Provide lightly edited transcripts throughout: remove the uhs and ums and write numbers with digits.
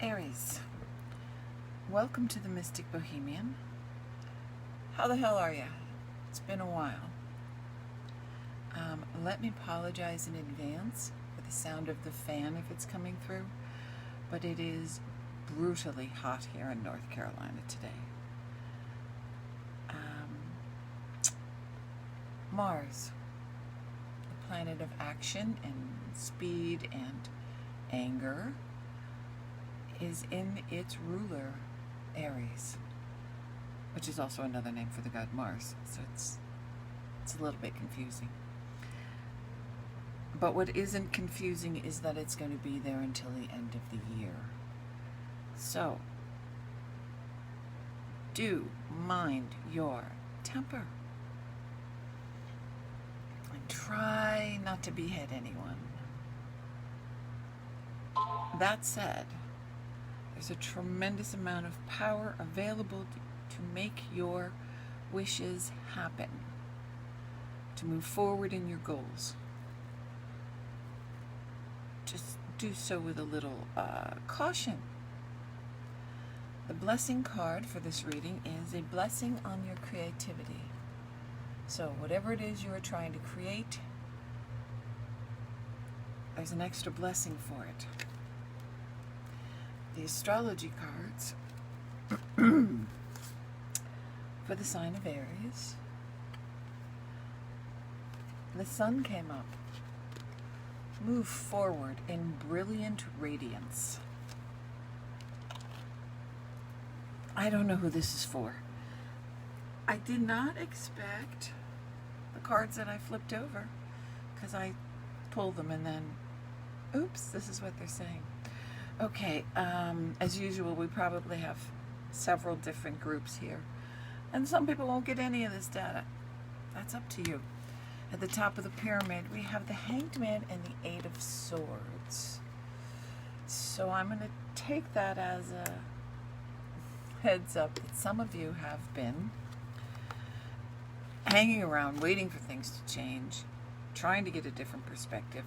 Aries, welcome to the Mystic Bohemian. How the hell are you? It's been a while. Let me apologize in advance for the sound of the fan if it's coming through, but it is brutally hot here in North Carolina today. Mars, the planet of action and speed and anger, is in its ruler, Aries, which is also another name for the god Mars, so it's a little bit confusing. But what isn't confusing is that it's going to be there until the end of the year. So, do mind your temper. And try not to behead anyone. That said, there's a tremendous amount of power available to make your wishes happen, to move forward in your goals. Just do so with a little caution. The blessing card for this reading is a blessing on your creativity. So whatever it is you are trying to create, there's an extra blessing for it. The astrology cards for the sign of Aries. The sun came up. Move forward in brilliant radiance. I don't know who this is for. I did not expect the cards that I flipped over, because I pulled them and then, oops, this is what they're saying. Okay, as usual, we probably have several different groups here, and some people won't get any of this data. That's up to you. At the top of the pyramid, we have the Hanged Man and the Eight of Swords. So I'm going to take that as a heads up that some of you have been hanging around, waiting for things to change, trying to get a different perspective.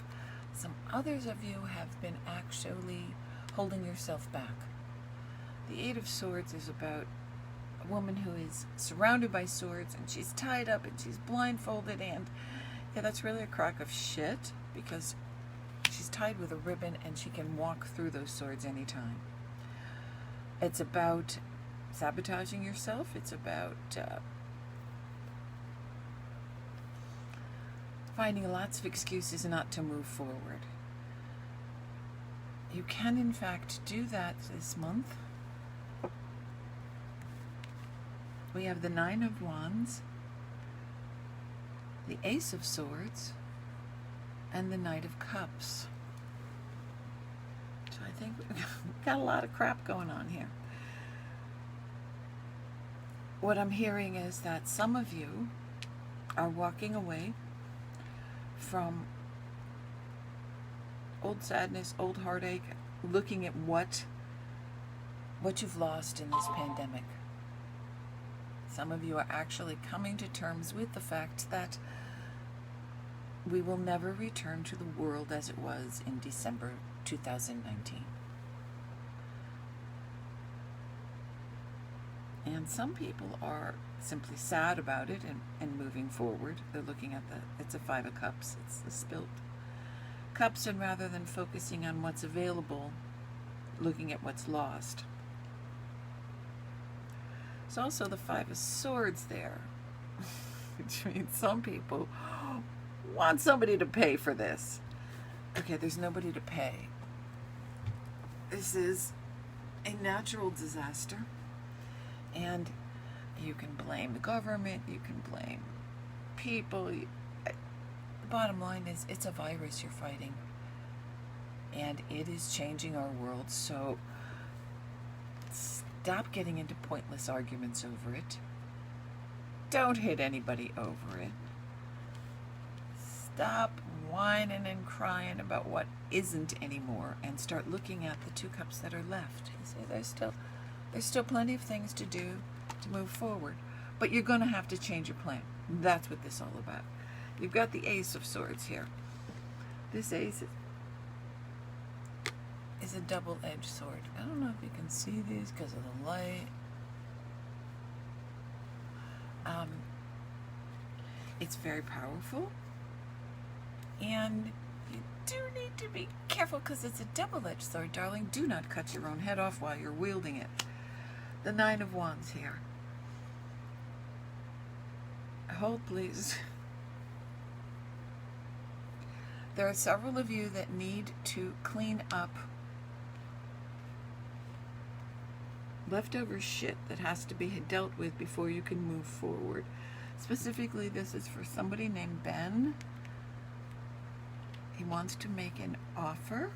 Some others of you have been actually holding yourself back. The Eight of Swords is about a woman who is surrounded by swords, and she's tied up and she's blindfolded, and yeah, that's really a crock of shit, because she's tied with a ribbon and she can walk through those swords anytime. It's about sabotaging yourself. It's about finding lots of excuses not to move forward. You can, in fact, do that this month. We have the Nine of Wands, the Ace of Swords, and the Knight of Cups. So I think we've got a lot of crap going on here. What I'm hearing is that some of you are walking away from old sadness, old heartache, looking at what you've lost in this pandemic. Some of you are actually coming to terms with the fact that we will never return to the world as it was in December 2019. And some people are simply sad about it and moving forward. They're looking at it's a Five of Cups, it's the spilt cups, and rather than focusing on what's available, looking at what's lost. There's also the Five of Swords there, which means some people want somebody to pay for this. Okay, there's nobody to pay. This is a natural disaster, and you can blame the government, you can blame people. The bottom line is, it's a virus you're fighting, and it is changing our world, so stop getting into pointless arguments over it. Don't hit anybody over it. Stop whining and crying about what isn't anymore, and start looking at the two cups that are left. You see, there's still plenty of things to do to move forward, but you're going to have to change your plan. That's what this is all about. You've got the Ace of Swords here. This ace is a double-edged sword. I don't know if you can see these because of the light. It's very powerful, and you do need to be careful because it's a double-edged sword, darling. Do not cut your own head off while you're wielding it. The Nine of Wands here. Hold, please. There are several of you that need to clean up leftover shit that has to be dealt with before you can move forward. Specifically, this is for somebody named Ben. He wants to make an offer,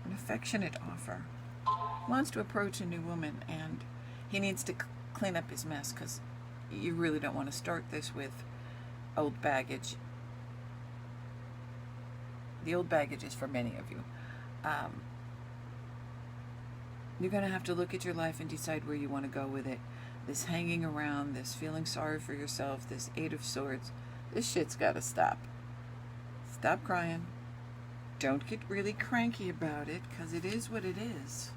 an affectionate offer. He wants to approach a new woman, and he needs to clean up his mess because you really don't want to start this with old baggage. The old baggage is for many of you. You're going to have to look at your life and decide where you want to go with it. This hanging around, this feeling sorry for yourself, this Eight of Swords, this shit's got to stop. Stop crying. Don't get really cranky about it, because it is what it is.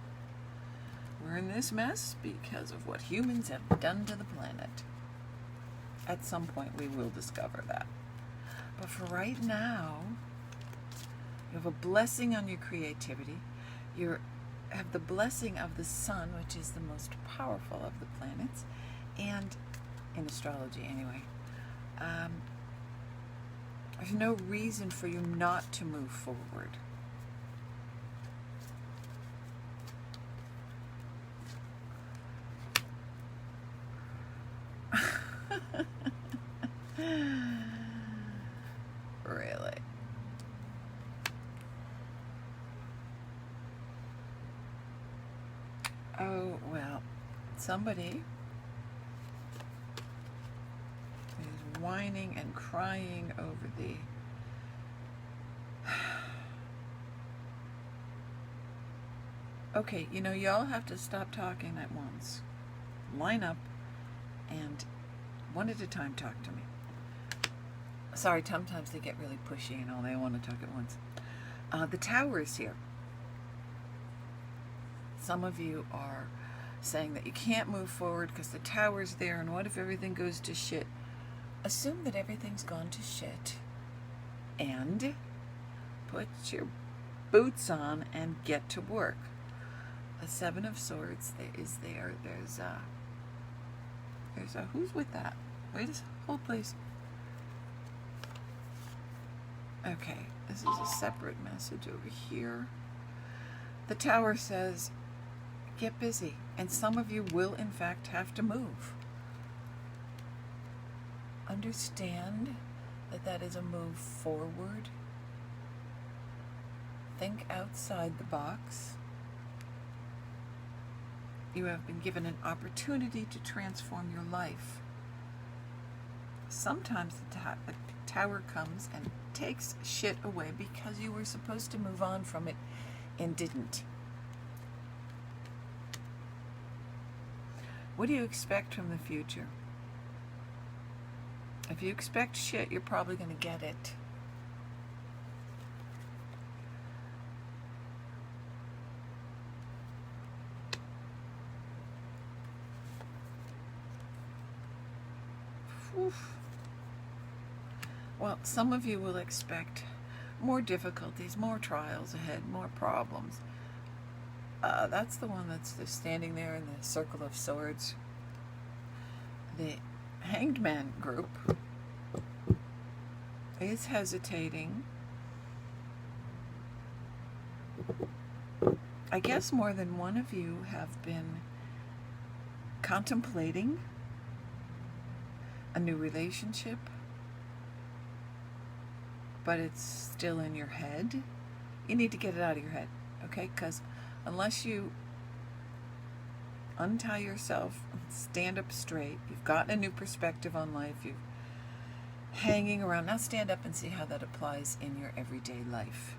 We're in this mess because of what humans have done to the planet. At some point we will discover that. But for right now, you have a blessing on your creativity. You have the blessing of the sun, which is the most powerful of the planets, and in astrology anyway. There's no reason for you not to move forward. Really? Oh, well, somebody is whining and crying over the okay, you know, y'all have to stop talking at once. Line up and one at a time talk to me. Sorry, sometimes they get really pushy and all, they want to talk at once. The Tower is here. Some of you are saying that you can't move forward because the Tower's there, and what if everything goes to shit? Assume that everything's gone to shit and put your boots on and get to work. The Seven of Swords is there. There's a who's with that? Wait, hold please. Okay, this is a separate message over here. The Tower says, get busy, and some of you will in fact have to move. Understand that that is a move forward. Think outside the box. You have been given an opportunity to transform your life. Sometimes the Tower comes and takes shit away because you were supposed to move on from it and didn't. What do you expect from the future? If you expect shit, you're probably going to get it. Oof. Well, some of you will expect more difficulties, more trials ahead, more problems. That's the one that's standing there in the Circle of Swords. The Hanged Man group is hesitating. I guess more than one of you have been contemplating a new relationship, but it's still in your head. You need to get it out of your head, okay? Because unless you untie yourself, stand up straight, you've gotten a new perspective on life, you're hanging around. Now stand up and see how that applies in your everyday life.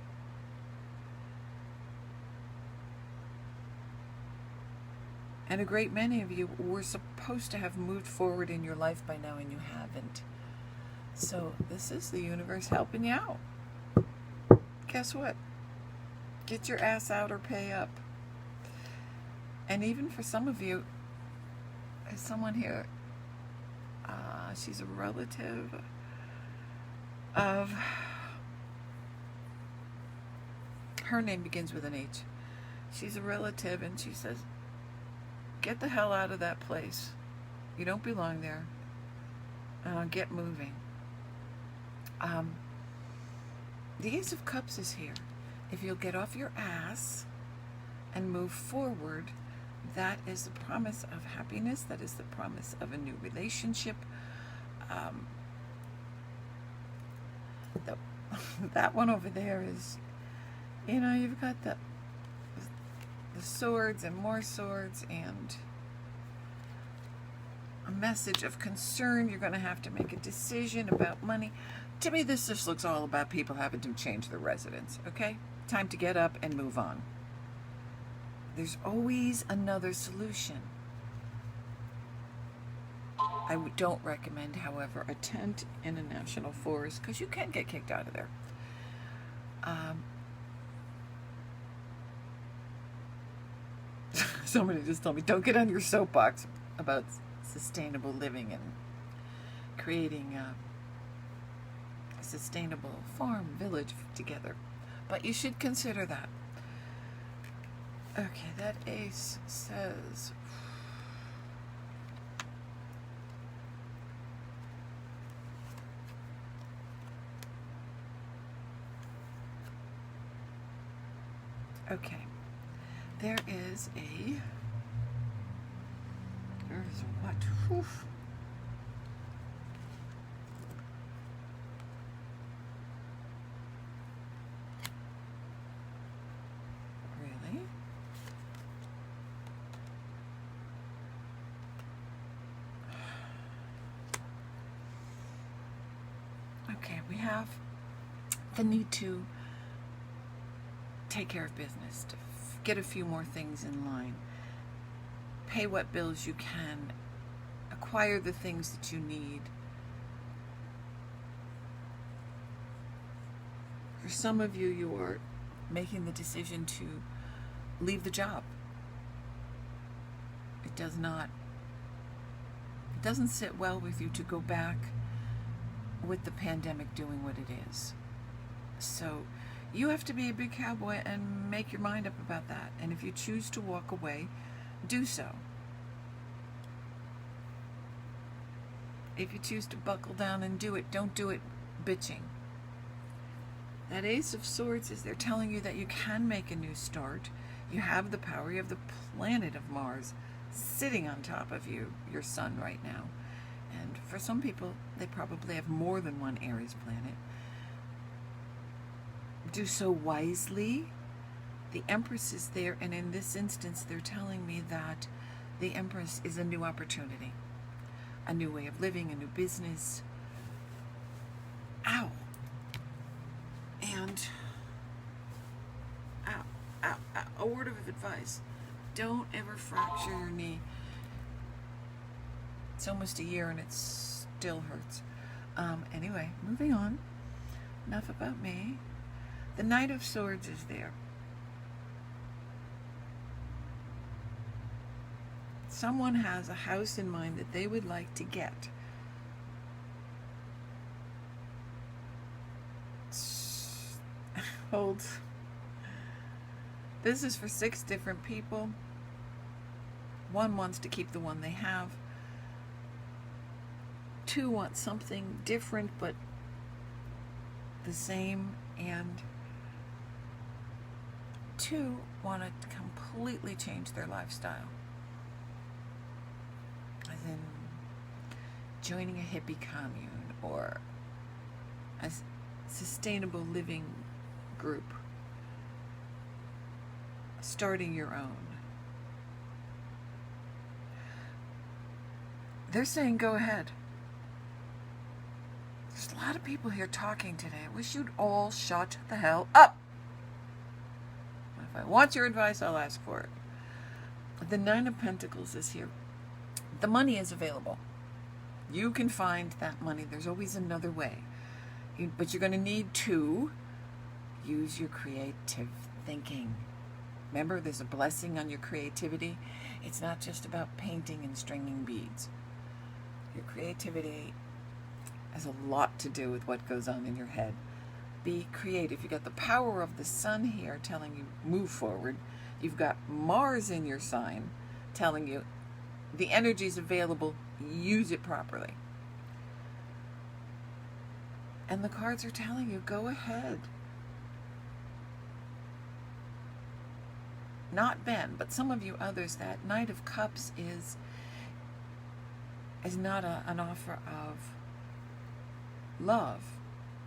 And a great many of you were supposed to have moved forward in your life by now, and you haven't. So this is the universe helping you out. Guess what? Get your ass out or pay up. And even for some of you, there's someone here, she's a relative of, her name begins with an H. She's a relative, and she says, get the hell out of that place. You don't belong there. Get moving. The Ace of Cups is here. If you'll get off your ass and move forward, that is the promise of happiness. That is the promise of a new relationship. That one over there is, you know, you've got the swords and more swords and a message of concern. You're going to have to make a decision about money. To me, this just looks all about people having to change their residence, okay? Time to get up and move on. There's always another solution. I don't recommend, however, a tent in a national forest because you can get kicked out of there. Somebody just told me, don't get on your soapbox about sustainable living and creating a sustainable farm village together. But you should consider that. Okay, that ace says, okay, there's what? Whew. Really? Okay, we have the need to take care of business, to get a few more things in line, pay what bills you can, acquire the things that you need. For some of you, you are making the decision to leave the job. It doesn't sit well with you to go back with the pandemic doing what it is. So you have to be a big cowboy and make your mind up about that. And if you choose to walk away, do so. If you choose to buckle down and do it, don't do it bitching. That Ace of Swords is there telling you that you can make a new start. You have the power. You have the planet of Mars sitting on top of you, your sun right now. And for some people, they probably have more than one Aries planet. Do so wisely. The Empress is there, and in this instance, they're telling me that the Empress is a new opportunity, a new way of living, a new business. Ow. And a word of advice: don't ever fracture your knee. It's almost a year and it still hurts. Anyway, moving on. Enough about me. The Knight of Swords is there. Someone has a house in mind that they would like to get. Hold. This is for 6 different people. One wants to keep the one they have. 2 want something different but the same, and 2 want to completely change their lifestyle. As in joining a hippie commune or a sustainable living group. Starting your own. They're saying go ahead. There's a lot of people here talking today. I wish you'd all shut the hell up. If I want your advice, I'll ask for it. The 9 of Pentacles is here. The money is available. You can find that money. There's always another way. But you're going to need to use your creativity. thinking. Remember, there's a blessing on your creativity. It's not just about painting and stringing beads. Your creativity has a lot to do with what goes on in your head. Be creative. You've got the power of the sun here telling you move forward. You've got Mars in your sign telling you the energy is available, use it properly. And the cards are telling you, go ahead. Not Ben, but some of you others, that Knight of Cups is not an offer of love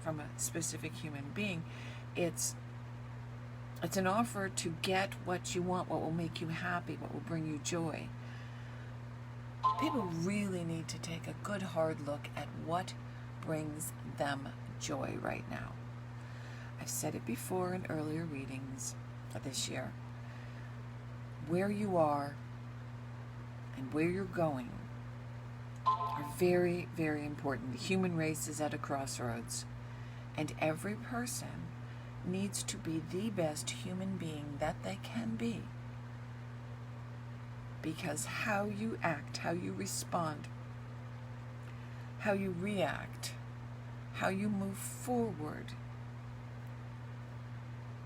from a specific human being. It's an offer to get what you want, what will make you happy, what will bring you joy. People really need to take a good hard look at what brings them joy right now. I've said it before in earlier readings this year. Where you are and where you're going are very, very important. The human race is at a crossroads, and every person needs to be the best human being that they can be. Because how you act, how you respond, how you react, how you move forward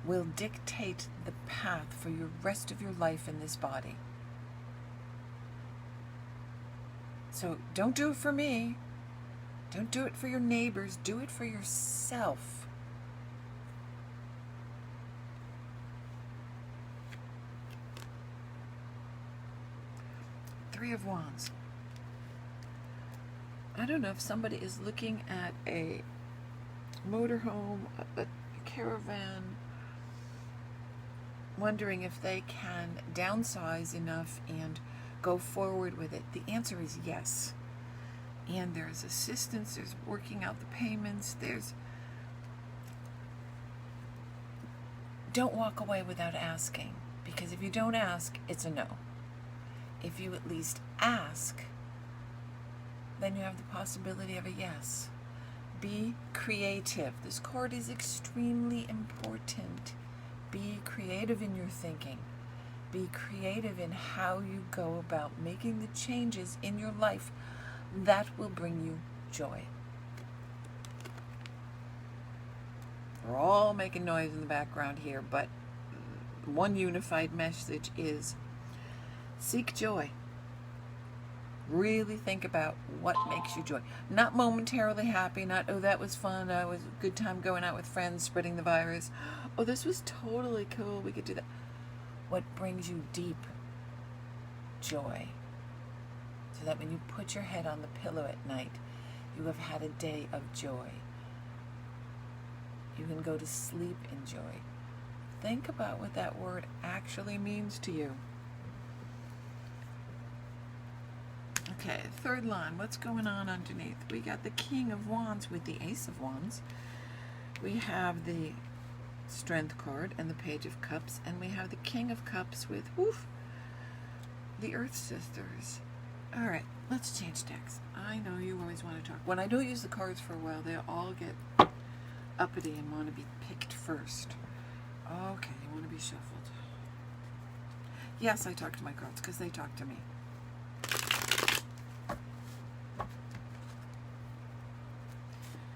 will dictate the path for your rest of your life in this body. So don't do it for me. Don't do it for your neighbors. Do it for yourself. Three of Wands. I don't know if somebody is looking at a motorhome, a caravan, wondering if they can downsize enough and go forward with it. The answer is yes. And there's assistance, there's working out the payments, don't walk away without asking, because if you don't ask, it's a no. If you at least ask, then you have the possibility of a yes. Be creative. This card is extremely important. Be creative in your thinking. Be creative in how you go about making the changes in your life that will bring you joy. We're all making noise in the background here, but one unified message is seek joy. Really think about what makes you joy. Not momentarily happy, not, oh, that was fun, it was a good time going out with friends, spreading the virus. Oh, this was totally cool, we could do that. What brings you deep joy? So that when you put your head on the pillow at night, you have had a day of joy. You can go to sleep in joy. Think about what that word actually means to you. Okay, third line, what's going on underneath? We got the King of Wands with the Ace of Wands. We have the Strength card and the Page of Cups, and we have the King of Cups with, the Earth Sisters. All right, let's change decks. I know you always want to talk. When I don't use the cards for a while, they all get uppity and want to be picked first. Okay, you want to be shuffled. Yes, I talk to my cards because they talk to me.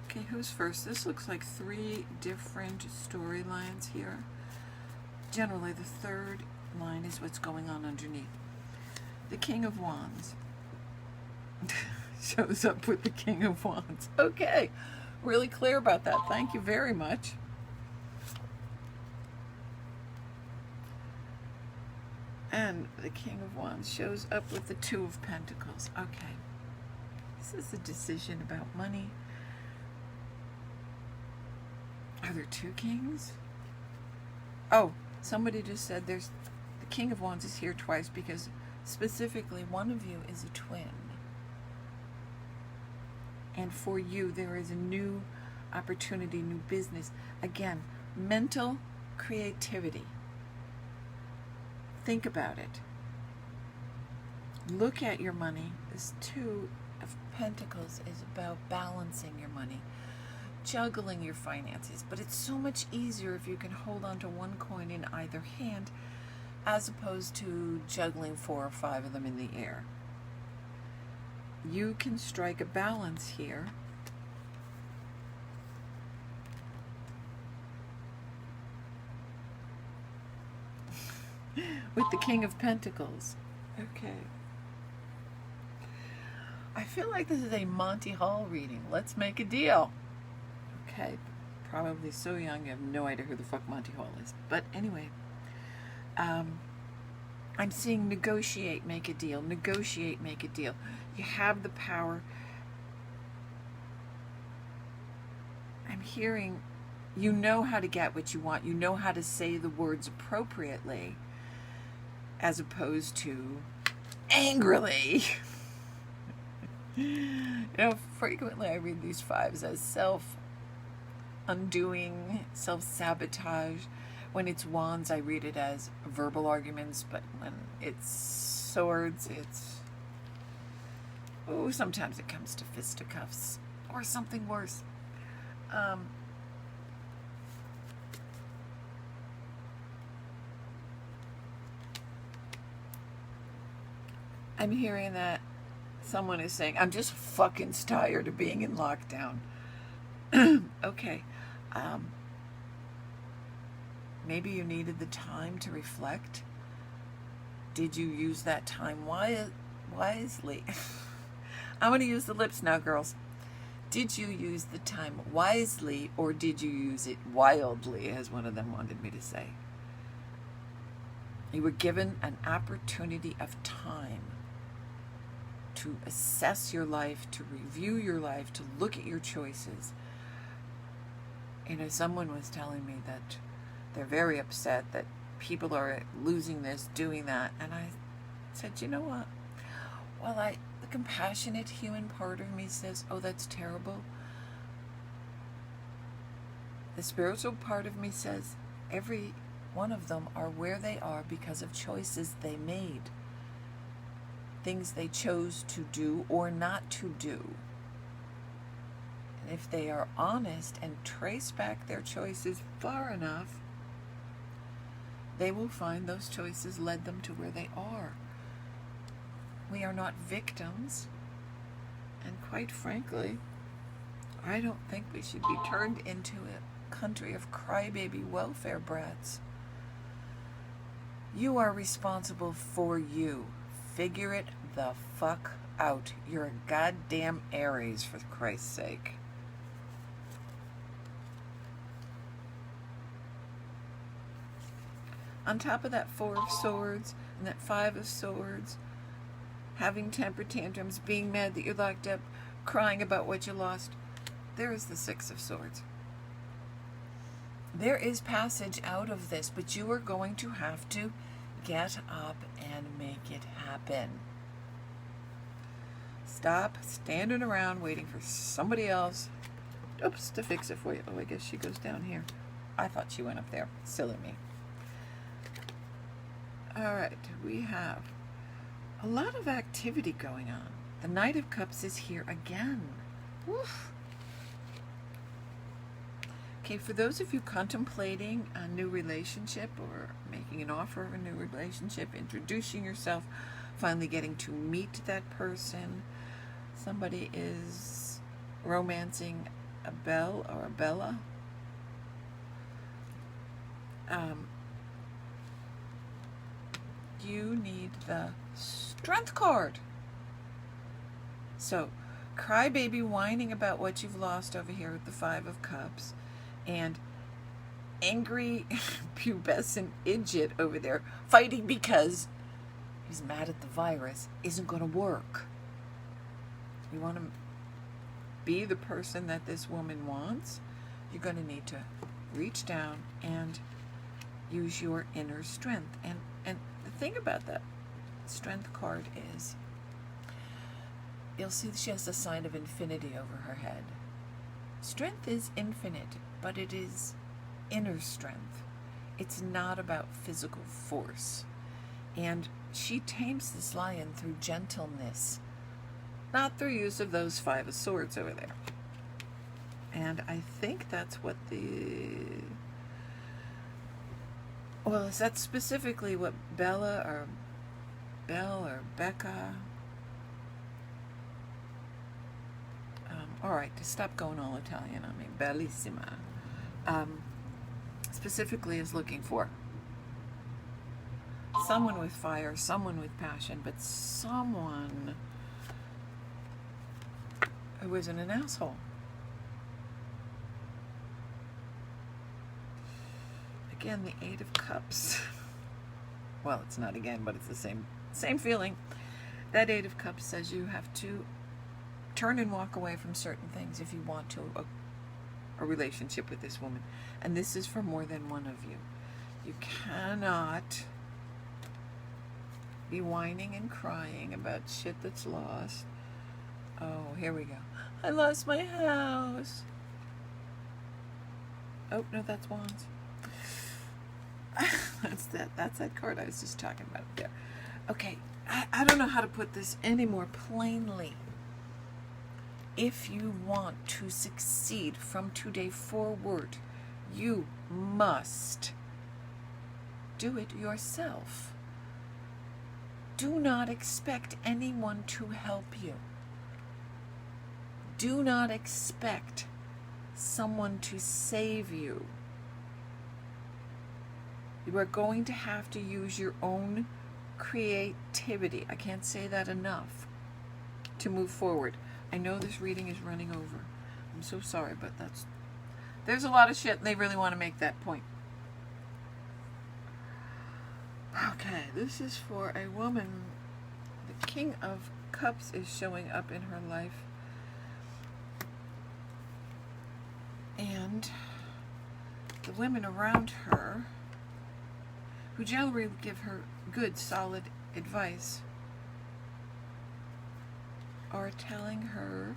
Okay, who's first? This looks like three different storylines here. Generally, the third line is what's going on underneath. The King of Wands shows up with the King of Wands. Okay, really clear about that. Thank you very much. And the King of Wands shows up with the Two of Pentacles. Okay, this is a decision about money. Are there two kings? Oh, somebody just said the King of Wands is here twice because specifically one of you is a twin. And for you, there is a new opportunity, new business. Again, mental creativity. Think about it. Look at your money. This Two of Pentacles is about balancing your money. juggling your finances, but it's so much easier if you can hold on to one coin in either hand as opposed to juggling 4 or 5 of them in the air. You can strike a balance here. With the King of Pentacles. Okay. I feel like this is a Monty Hall reading. Let's make a deal. Okay. Probably so young you have no idea who the fuck Monty Hall is. But anyway. I'm seeing negotiate, make a deal. Negotiate, make a deal. You have the power. I'm hearing you know how to get what you want. You know how to say the words appropriately as opposed to angrily. Frequently I read these 5s as self-undoing, self-sabotage. When it's wands, I read it as verbal arguments, but when it's swords, it's... sometimes it comes to fisticuffs or something worse. I'm hearing that someone is saying, I'm just fucking tired of being in lockdown. Okay. Maybe you needed the time to reflect. Did you use that time wisely? I'm going to use the lips now, girls. Did you use the time wisely or did you use it wildly, as one of them wanted me to say? You were given an opportunity of time to assess your life, to review your life, to look at your choices. Someone was telling me that they're very upset that people are losing this, doing that. And I said, you know what? Well, the compassionate human part of me says, oh, that's terrible. The spiritual part of me says, every one of them are where they are because of choices they made. Things they chose to do or not to do. And if they are honest and trace back their choices far enough, they will find those choices led them to where they are. We are not victims. And quite frankly, I don't think we should be turned into a country of crybaby welfare brats. You are responsible for you. Figure it the fuck out. You're a goddamn Aries, for Christ's sake. On top of that 4 of Swords and that 5 of Swords, having temper tantrums, being mad that you're locked up, crying about what you lost, there is the 6 of Swords. There is passage out of this, but you are going to have to get up and make it happen. Stop standing around waiting for somebody else, to fix it for you. Oh, I guess she goes down here. I thought she went up there. Silly me. All right, we have a lot of activity going on. The Knight of Cups is here again. Woof. Okay, for those of you contemplating a new relationship or making an offer of a new relationship, introducing yourself, finally getting to meet that person, somebody is romancing a Belle or a Bella. You need the Strength card. So, crybaby whining about what you've lost over here with the 5 of Cups, and angry pubescent idiot over there fighting because he's mad at the virus isn't going to work. You want to be the person that this woman wants, you're going to need to reach down and use your inner strength. And the thing about that Strength card is, you'll see she has a sign of infinity over her head. Strength is infinite, but it is inner strength. It's not about physical force. And she tames this lion through gentleness, not through use of those 5 of Swords over there. And I think that's what well, is that specifically what Bella or Belle or Becca? All right, to stop going all Italian on me, bellissima. Specifically is looking for someone with fire, someone with passion, but someone who isn't an asshole. Again, the Eight of Cups. Well, it's not again, but it's the same feeling. That Eight of Cups says you have to turn and walk away from certain things if you want to a relationship with this woman. And this is for more than one of you. You cannot be whining and crying about shit that's lost. Oh, here we go. I lost my house. Oh, no, that's Wands. That's that card I was just talking about there. Okay, I don't know how to put this any more plainly. If you want to succeed from today forward, you must do it yourself. Do not expect anyone to help you. Do not expect someone to save you. You are going to have to use your own creativity. I can't say that enough to move forward. I know this reading is running over. I'm so sorry, but there's a lot of shit and they really want to make that point. Okay, this is for a woman. The King of Cups is showing up in her life. And the women around her, who generally give her good, solid advice, are telling her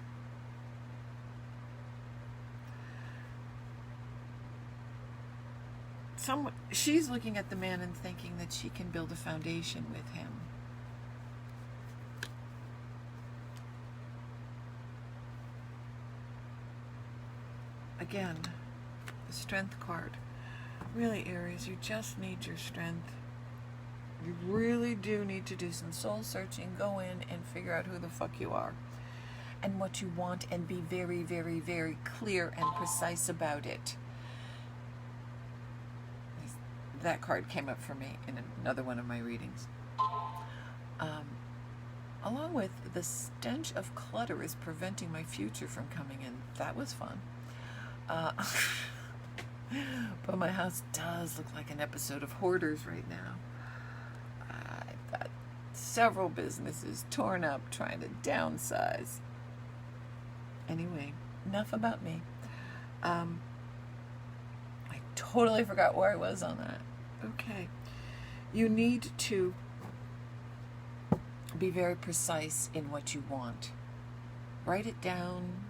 she's looking at the man and thinking that she can build a foundation with him. Again, the Strength card. Really, Aries, you just need your strength. You really do need to do some soul searching. Go in and figure out who the fuck you are and what you want, and be very, very, very clear and precise about it. That card came up for me in another one of my readings. Along with the stench of clutter is preventing my future from coming in. That was fun. But my house does look like an episode of Hoarders right now. I've got several businesses torn up trying to downsize. Anyway, enough about me. I totally forgot where I was on that. Okay. You need to be very precise in what you want. Write it down.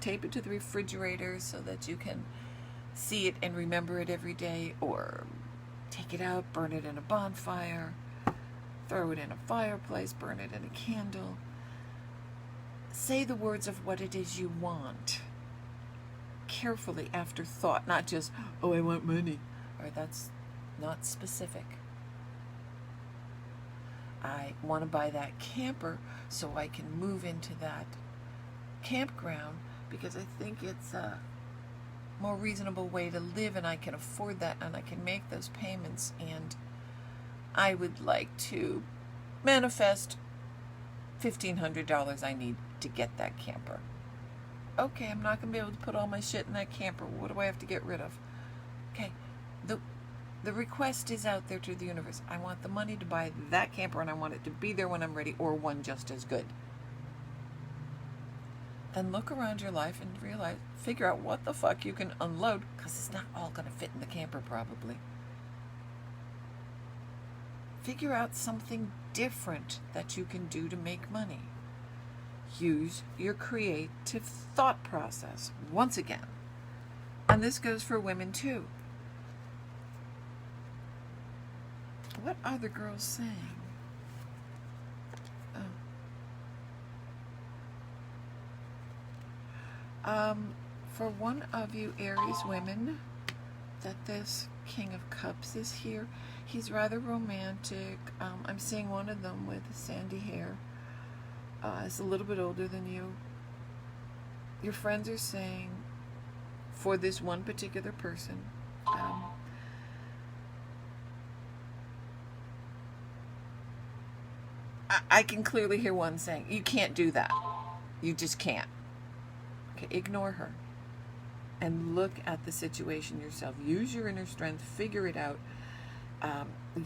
Tape it to the refrigerator so that you can see it and remember it every day, or take it out, burn it in a bonfire, throw it in a fireplace, burn it in a candle. Say the words of what it is you want carefully, after thought, not just, oh, I want money. Or that's not specific. I want to buy that camper so I can move into that campground because I think it's a more reasonable way to live and I can afford that and I can make those payments, and I would like to manifest $1,500 I need to get that camper. Okay, I'm not going to be able to put all my shit in that camper. What do I have to get rid of? Okay, the request is out there to the universe. I want the money to buy that camper and I want it to be there when I'm ready, or one just as good. Then look around your life and figure out what the fuck you can unload, because it's not all going to fit in the camper probably. Figure out something different that you can do to make money. Use your creative thought process once again. And this goes for women too. What are the girls saying? For one of you Aries women, that this King of Cups is here. He's rather romantic. I'm seeing one of them with sandy hair. Is a little bit older than you. Your friends are saying, for this one particular person, I can clearly hear one saying, you can't do that. You just can't. Okay, ignore her. And look at the situation yourself. Use your inner strength. Figure it out.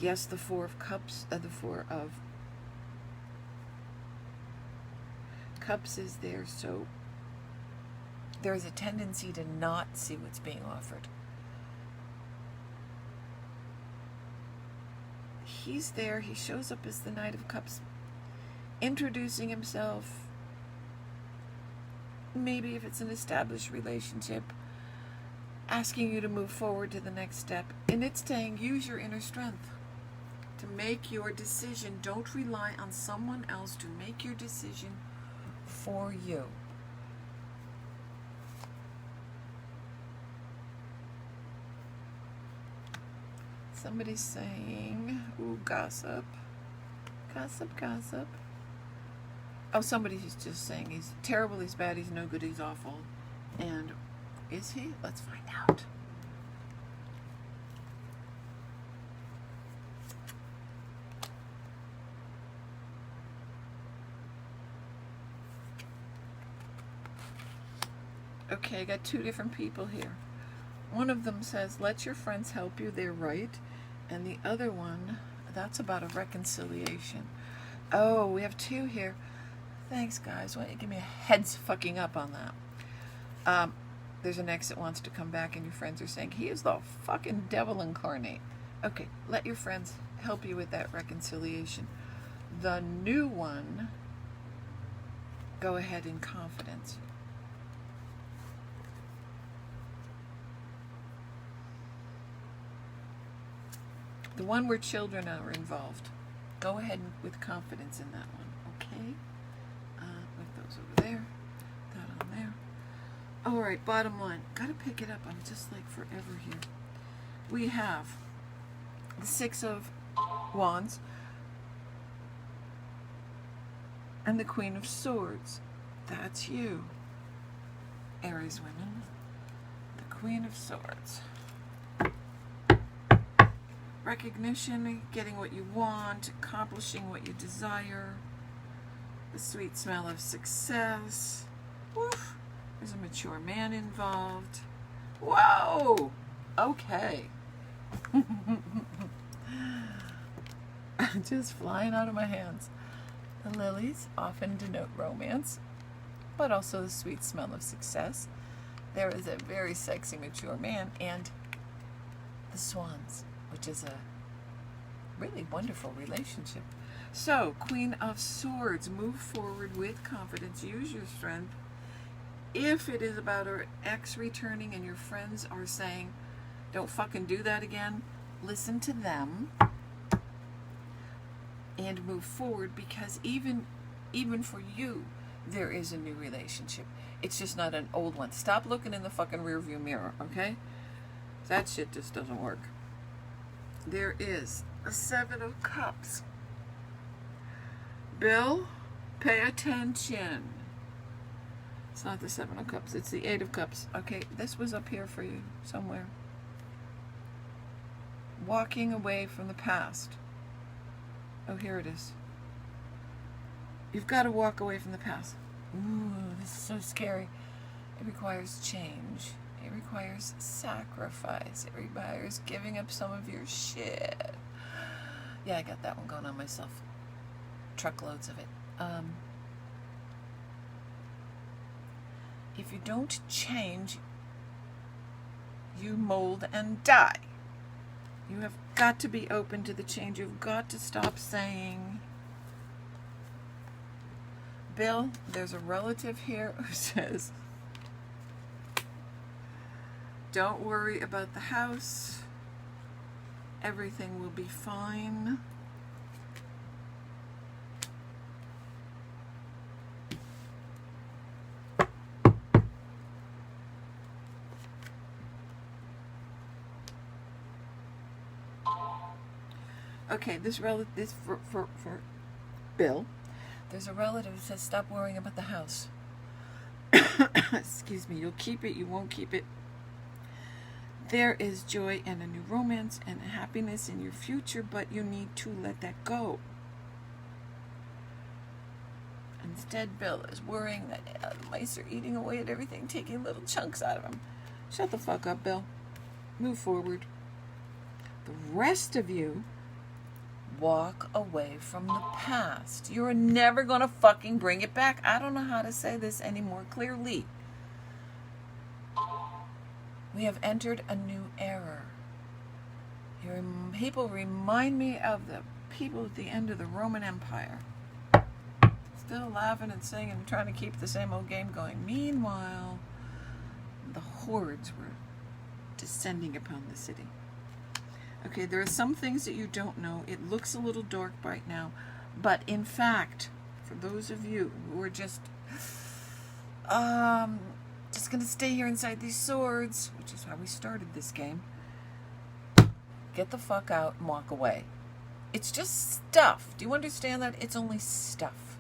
Yes, the Four of Cups, the Four of Cups is there, so there's a tendency to not see what's being offered. He's there. He shows up as the Knight of Cups, introducing himself. Maybe if it's an established relationship, asking you to move forward to the next step. And it's saying, use your inner strength to make your decision. Don't rely on someone else to make your decision for you. Somebody's saying, ooh, gossip. Gossip, gossip. Oh, somebody's just saying he's terrible, he's bad, he's no good, he's awful. And is he? Let's find out. Okay, I got two different people here. One of them says, let your friends help you, they're right. And the other one, that's about a reconciliation. Oh, we have two here. Thanks, guys. Why don't you give me a heads fucking up on that? There's an ex that wants to come back, and your friends are saying, he is the fucking devil incarnate. Okay, let your friends help you with that reconciliation. The new one, go ahead in confidence. The one where children are involved, go ahead with confidence in that one, okay? Put those over there, that on there. All right, bottom line, gotta pick it up. I'm just like forever here. We have the Six of Wands and the Queen of Swords. That's you, Aries women. The Queen of Swords. Recognition, getting what you want, accomplishing what you desire, the sweet smell of success. Woof. There's a mature man involved. Whoa! Okay. Just flying out of my hands. The lilies often denote romance, but also the sweet smell of success. There is a very sexy mature man, and the swans, which is a really wonderful relationship. So, Queen of Swords, move forward with confidence, use your strength. If it is about our ex returning and your friends are saying, don't fucking do that again, listen to them and move forward, because even for you, there is a new relationship. It's just not an old one. Stop looking in the fucking rearview mirror, okay? That shit just doesn't work. There is a Seven of Cups. Bill, pay attention. It's not the Seven of Cups, it's the Eight of Cups. Okay, this was up here for you somewhere. Walking away from the past. Oh, here it is. You've got to walk away from the past. Ooh, this is so scary. It requires change. It requires sacrifice. It requires giving up some of your shit. Yeah, I got that one going on myself. Truckloads of it. If you don't change, you mold and die. You have got to be open to the change. You've got to stop saying, Bill, there's a relative here who says, don't worry about the house. Everything will be fine. Okay, this relative, this for Bill, there's a relative who says, stop worrying about the house. Excuse me, you'll keep it, you won't keep it. There is joy and a new romance and a happiness in your future, but you need to let that go. Instead, Bill is worrying that the mice are eating away at everything, taking little chunks out of him. Shut the fuck up, Bill. Move forward. The rest of you, walk away from the past. You're never going to fucking bring it back. I don't know how to say this any more clearly. We have entered a new era. Your people remind me of the people at the end of the Roman Empire. Still laughing and singing and trying to keep the same old game going. Meanwhile, the hordes were descending upon the city. Okay, there are some things that you don't know. It looks a little dark right now, but in fact, for those of you who are just going to stay here inside these swords, which is how we started this game, get the fuck out and walk away. It's just stuff. Do you understand that? It's only stuff.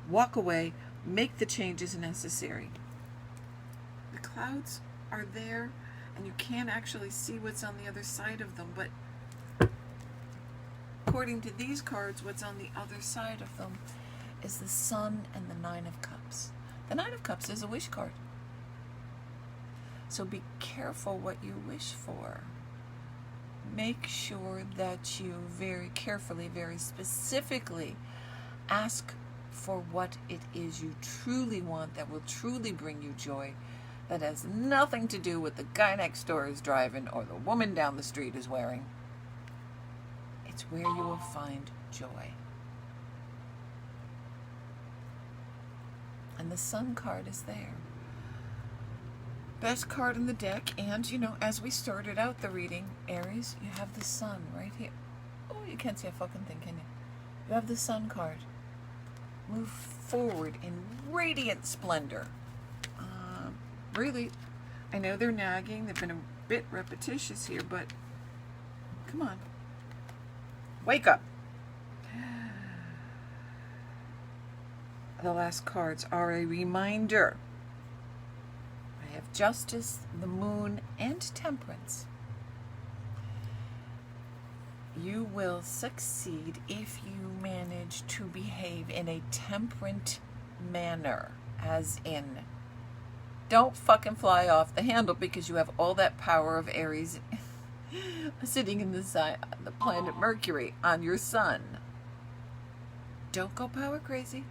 Walk away, make the changes necessary. The clouds are there, and you can't actually see what's on the other side of them, but according to these cards, what's on the other side of them is the Sun and the Nine of Cups. The Nine of Cups is a wish card. So be careful what you wish for. Make sure that you very carefully, very specifically ask for what it is you truly want that will truly bring you joy, that has nothing to do with the guy next door is driving or the woman down the street is wearing. It's where you will find joy. And the Sun card is there. Best card in the deck, and as we started out the reading, Aries, you have the Sun right here. Oh, you can't see a fucking thing, can you? You have the Sun card. Move forward in radiant splendor. Really, I know they're nagging. They've been a bit repetitious here, but come on. Wake up. The last cards are a reminder. I have Justice, the Moon, and Temperance. You will succeed if you manage to behave in a temperate manner, as in, don't fucking fly off the handle because you have all that power of Aries sitting in the planet Mercury on your Sun. Don't go power crazy.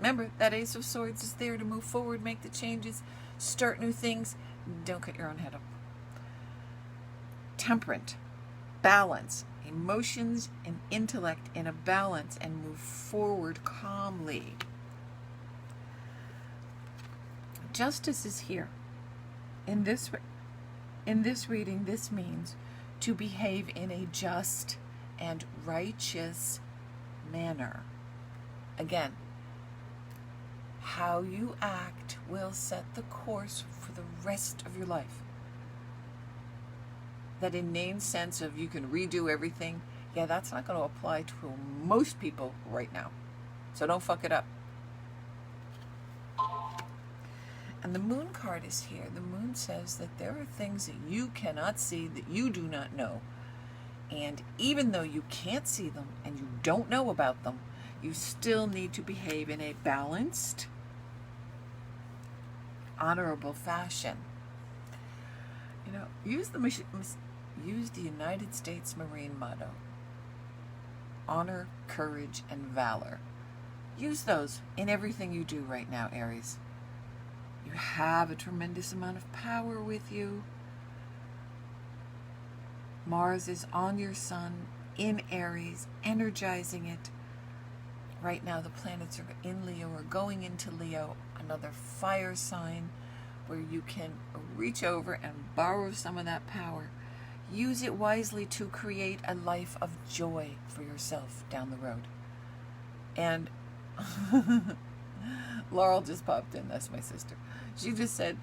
Remember, that Ace of Swords is there to move forward, make the changes, start new things. Don't cut your own head up. Temperate. Balance. Emotions and intellect in a balance and move forward calmly. Justice is here. In this reading, this means to behave in a just and righteous manner. Again, how you act will set the course for the rest of your life. That inane sense of you can redo everything, yeah, that's not going to apply to most people right now. So don't fuck it up. And the Moon card is here. The Moon says that there are things that you cannot see, that you do not know. And even though you can't see them and you don't know about them, you still need to behave in a balanced, honorable fashion. Use the United States Marine motto. Honor, courage, and valor. Use those in everything you do right now, Aries. You have a tremendous amount of power with you. Mars is on your Sun, in Aries, energizing it. Right now the planets are in Leo or going into Leo, another fire sign where you can reach over and borrow some of that power. Use it wisely to create a life of joy for yourself down the road. And Laurel just popped in, that's my sister. She just said,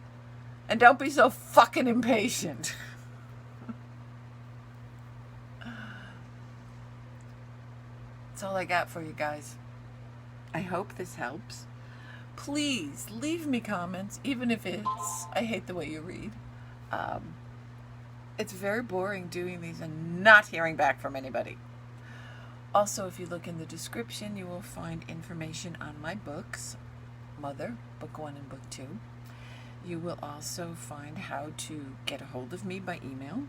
and don't be so fucking impatient. That's all I got for you guys. I hope this helps. Please leave me comments, even if it's, I hate the way you read. It's very boring doing these and not hearing back from anybody. Also, if you look in the description, you will find information on my books, Mother, Book 1 and Book 2. You will also find how to get a hold of me by email.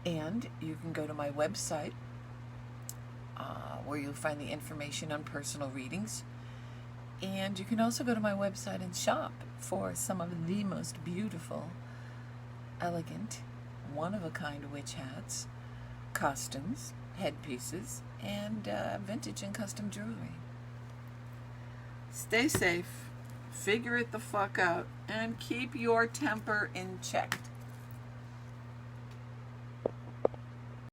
And you can go to my website, where you'll find the information on personal readings. And you can also go to my website and shop for some of the most beautiful, elegant, one-of-a-kind witch hats, costumes, headpieces, and vintage and custom jewelry. Stay safe, figure it the fuck out, and keep your temper in check.